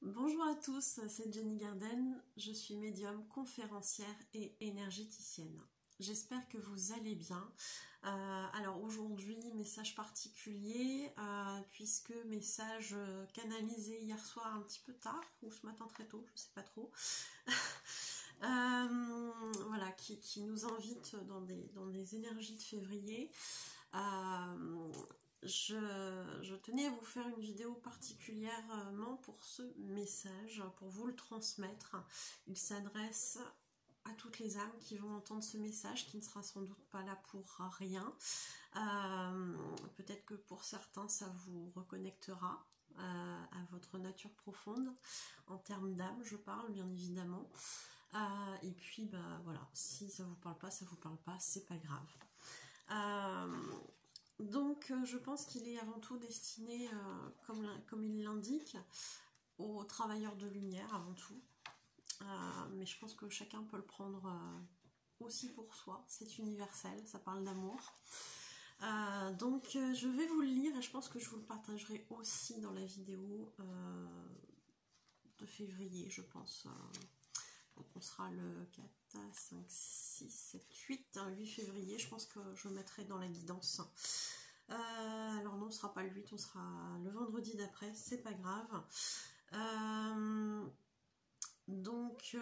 Bonjour à tous, c'est Jenny Garden, je suis médium, conférencière et énergéticienne. J'espère que vous allez bien. Alors aujourd'hui, message particulier, puisque message canalisé hier soir un petit peu tard, ou ce matin très tôt, je ne sais pas trop. Voilà, qui nous invite dans des énergies de février. Je tenais à vous faire une vidéo particulièrement pour ce message, pour vous le transmettre. Il s'adresse à toutes les âmes qui vont entendre ce message, qui ne sera sans doute pas là pour rien. Peut-être que pour certains, ça vous reconnectera à votre nature profonde, en termes d'âme, je parle bien évidemment. Et puis, bah voilà, si ça vous parle pas, c'est pas grave. Donc je pense qu'il est avant tout destiné, comme il l'indique, aux travailleurs de lumière avant tout. Mais je pense que chacun peut le prendre aussi pour soi, c'est universel, ça parle d'amour. Donc je vais vous le lire et je pense que je vous le partagerai aussi dans la vidéo de février, je pense. Donc on sera le 4, 5, 6, 7, 8, 8 février, je pense que je le mettrai dans la guidance. Alors non, on ne sera pas le 8, on sera le vendredi d'après, c'est pas grave. Donc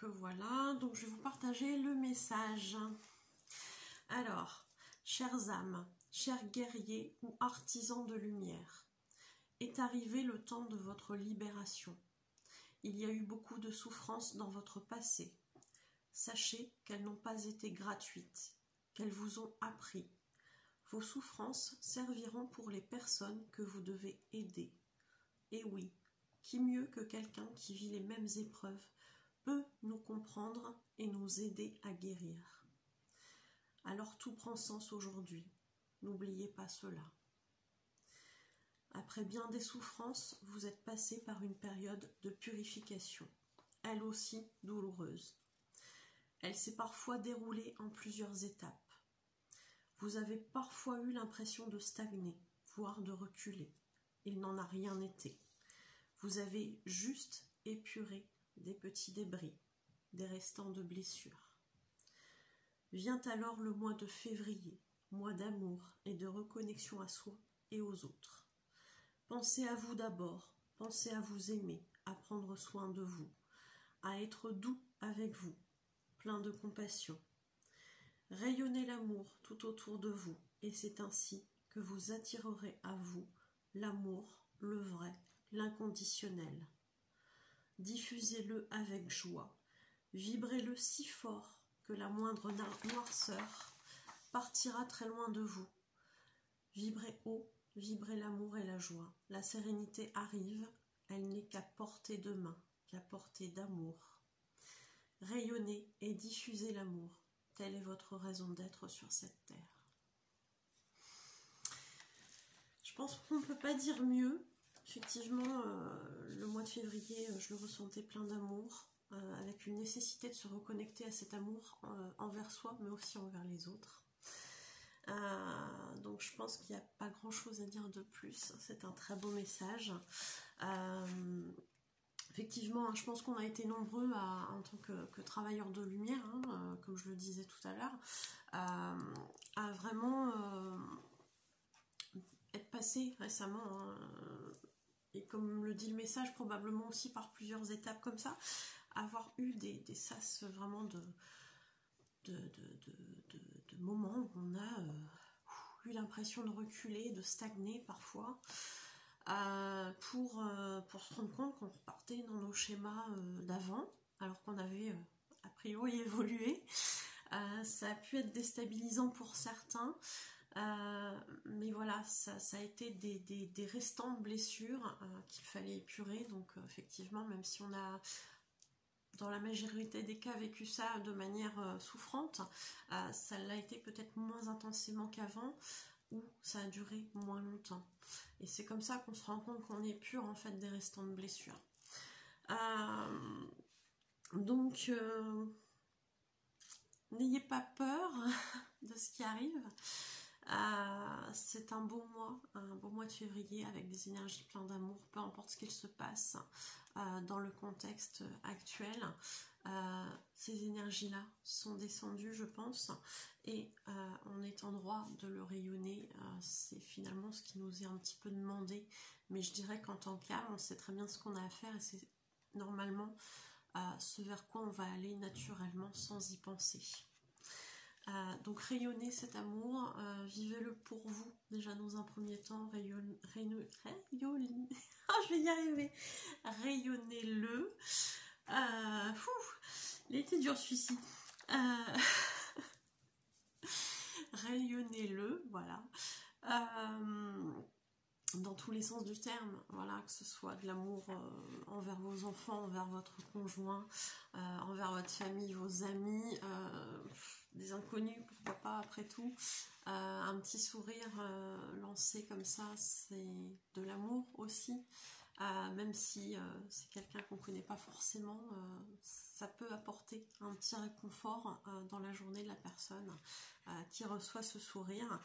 voilà, donc je vais vous partager le message. Alors, chères âmes, chers guerriers ou artisans de lumière, est arrivé le temps de votre libération. Il y a eu beaucoup de souffrances dans votre passé. Sachez qu'elles n'ont pas été gratuites, qu'elles vous ont appris. Vos souffrances serviront pour les personnes que vous devez aider. Et oui, qui mieux que quelqu'un qui vit les mêmes épreuves peut nous comprendre et nous aider à guérir. Alors tout prend sens aujourd'hui. N'oubliez pas cela. Après bien des souffrances, vous êtes passé par une période de purification, elle aussi douloureuse. Elle s'est parfois déroulée en plusieurs étapes. Vous avez parfois eu l'impression de stagner, voire de reculer. Il n'en a rien été. Vous avez juste épuré des petits débris, des restants de blessures. Vient alors le mois de février, mois d'amour et de reconnexion à soi et aux autres. Pensez à vous d'abord, pensez à vous aimer, à prendre soin de vous, à être doux avec vous, plein de compassion. Rayonnez l'amour tout autour de vous, et c'est ainsi que vous attirerez à vous l'amour, le vrai, l'inconditionnel. Diffusez-le avec joie, vibrez-le si fort que la moindre noirceur partira très loin de vous. Vibrez haut, vibrez l'amour et la joie. La sérénité arrive, elle n'est qu'à portée de main, qu'à portée d'amour. Rayonnez et diffusez l'amour. Telle est votre raison d'être sur cette terre. Je pense qu'on ne peut pas dire mieux. Effectivement, le mois de février, je le ressentais plein d'amour, avec une nécessité de se reconnecter à cet amour envers soi, mais aussi envers les autres. Donc je pense qu'il n'y a pas grand-chose à dire de plus. C'est un très beau message. Effectivement, je pense qu'on a été nombreux en tant que travailleurs de lumière, comme je le disais tout à l'heure, à vraiment être passé récemment, et comme le dit le message, probablement aussi par plusieurs étapes comme ça, avoir eu des sas vraiment de moments où on a eu l'impression de reculer, de stagner parfois, pour se rendre compte qu'on repartait dans nos schémas d'avant, alors qu'on avait a priori évolué. Ça a pu être déstabilisant pour certains, mais voilà, ça a été des restants de blessures qu'il fallait épurer. Donc effectivement, même si on a dans la majorité des cas vécu ça de manière souffrante, ça l'a été peut-être moins intensément qu'avant, ou ça a duré moins longtemps. Et c'est comme ça qu'on se rend compte qu'on épure en fait des restants de blessures. Donc n'ayez pas peur de ce qui arrive. C'est un beau mois de février avec des énergies pleines d'amour, peu importe ce qu'il se passe dans le contexte actuel. Ces énergies-là sont descendues, je pense, et on est en droit de le rayonner. C'est finalement ce qui nous est un petit peu demandé, mais je dirais qu'en tant qu'âme, on sait très bien ce qu'on a à faire et c'est normalement ce vers quoi on va aller naturellement sans y penser. Donc rayonnez cet amour, vivez-le pour vous, déjà dans un premier temps, je vais y arriver, rayonnez-le. Il a été dur celui-ci. Rayonnez-le, voilà. Dans tous les sens du terme, voilà, que ce soit de l'amour envers vos enfants, envers votre conjoint, envers votre famille, vos amis, des inconnus, pourquoi pas, après tout. Un petit sourire lancé comme ça, c'est de l'amour aussi. Même si c'est quelqu'un qu'on ne connaît pas forcément, ça peut apporter un petit réconfort dans la journée de la personne qui reçoit ce sourire.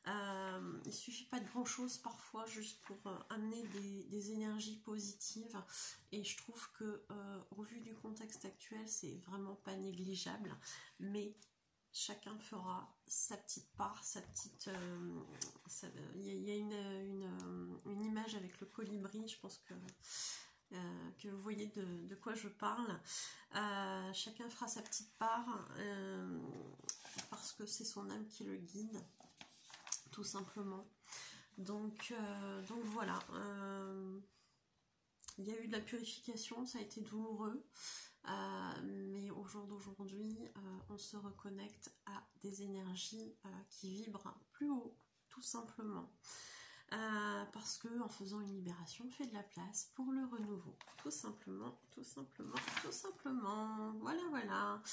Il ne suffit pas de grand chose parfois juste pour amener des énergies positives, et je trouve que au vu du contexte actuel, c'est vraiment pas négligeable, mais chacun fera sa petite part, sa petite... Il y a une image avec le colibri, je pense que vous voyez de quoi je parle. Chacun fera sa petite part, parce que c'est son âme qui le guide, tout simplement. Donc voilà. Il y a eu de la purification, ça a été douloureux. Mais au jour d'aujourd'hui, on se reconnecte à des énergies qui vibrent plus haut, tout simplement. Parce que en faisant une libération, on fait de la place pour le renouveau. Tout simplement, tout simplement, tout simplement. Voilà, voilà.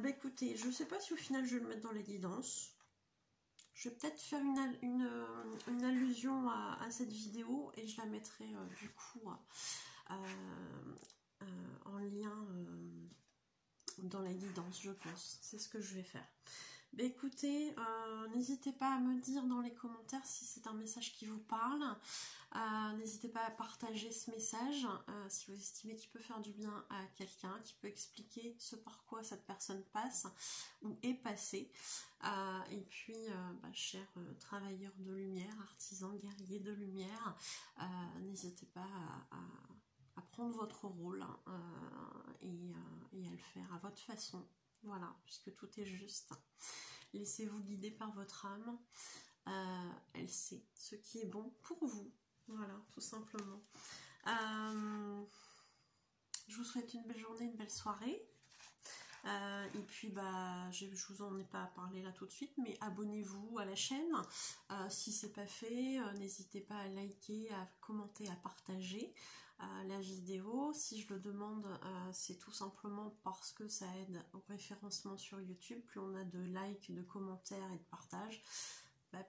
Bah écoutez, je ne sais pas si au final je vais le mettre dans les guidances. Je vais peut-être faire une allusion à cette vidéo et je la mettrai du coup en lien dans la guidance, je pense. C'est ce que je vais faire. Bah écoutez, n'hésitez pas à me dire dans les commentaires si c'est un message qui vous parle. N'hésitez pas à partager ce message si vous estimez qu'il peut faire du bien à quelqu'un, qui peut expliquer ce par quoi cette personne passe ou est passée. Et puis, chers travailleurs de lumière, artisans, guerriers de lumière, n'hésitez pas à prendre votre rôle et à le faire à votre façon. Voilà, puisque tout est juste. Laissez-vous guider par votre âme. Elle sait ce qui est bon pour vous. Voilà, tout simplement. Je vous souhaite une belle journée, une belle soirée. Et puis je vous en ai pas parlé là tout de suite, mais abonnez-vous à la chaîne si c'est pas fait. N'hésitez pas à liker, à commenter, à partager la vidéo. Si je le demande, c'est tout simplement parce que ça aide au référencement sur YouTube. Plus on a de likes, de commentaires et de partages,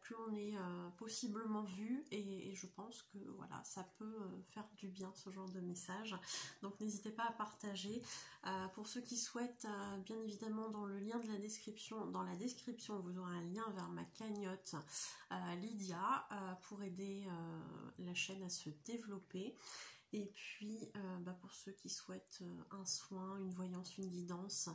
plus on est possiblement vu, et je pense que voilà, ça peut faire du bien, ce genre de message. Donc n'hésitez pas à partager. Pour ceux qui souhaitent, bien évidemment, dans le lien de la description, vous aurez un lien vers ma cagnotte Lydia pour aider la chaîne à se développer. Et puis pour ceux qui souhaitent un soin, une voyance, une guidance,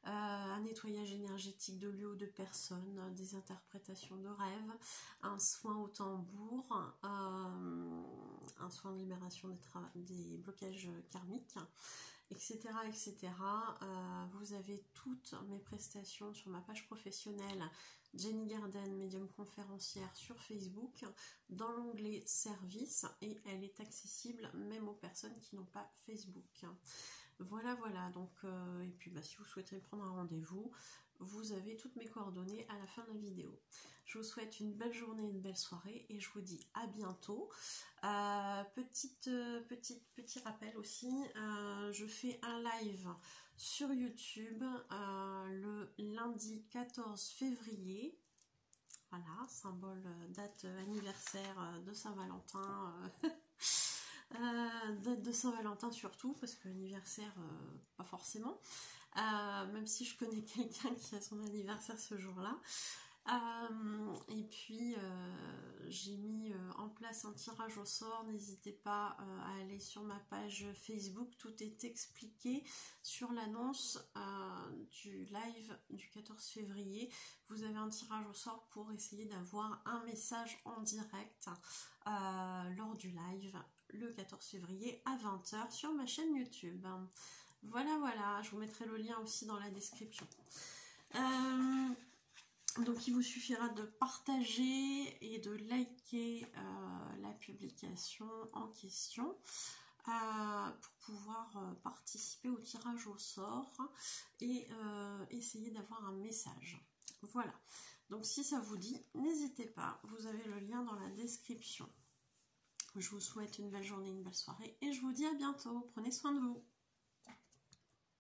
un nettoyage énergétique de lieux ou de personnes, des interprétations de rêves, un soin au tambour, un soin de libération des blocages karmiques, etc. etc. Vous avez toutes mes prestations sur ma page professionnelle Jenny Garden, médium conférencière, sur Facebook, dans l'onglet service, et elle est accessible même aux personnes qui n'ont pas Facebook. Voilà, voilà. Donc, et puis si vous souhaitez prendre un rendez-vous, vous avez toutes mes coordonnées à la fin de la vidéo. Je vous souhaite une belle journée, une belle soirée, et je vous dis à bientôt. Petit rappel aussi, je fais un live sur YouTube le lundi 14 février. Voilà, symbole, date anniversaire de Saint-Valentin. Date de Saint-Valentin surtout, parce que l'anniversaire, pas forcément. Même si je connais quelqu'un qui a son anniversaire ce jour-là. Et puis j'ai mis en place un tirage au sort. N'hésitez pas à aller sur ma page Facebook, tout est expliqué sur l'annonce du live du 14 février. Vous avez un tirage au sort pour essayer d'avoir un message en direct lors du live le 14 février à 20 h sur ma chaîne YouTube. Voilà, je vous mettrai le lien aussi dans la description. Donc il vous suffira de partager et de liker la publication en question pour pouvoir participer au tirage au sort et essayer d'avoir un message. Voilà, donc si ça vous dit, n'hésitez pas, vous avez le lien dans la description. Je vous souhaite une belle journée, une belle soirée et je vous dis à bientôt. Prenez soin de vous.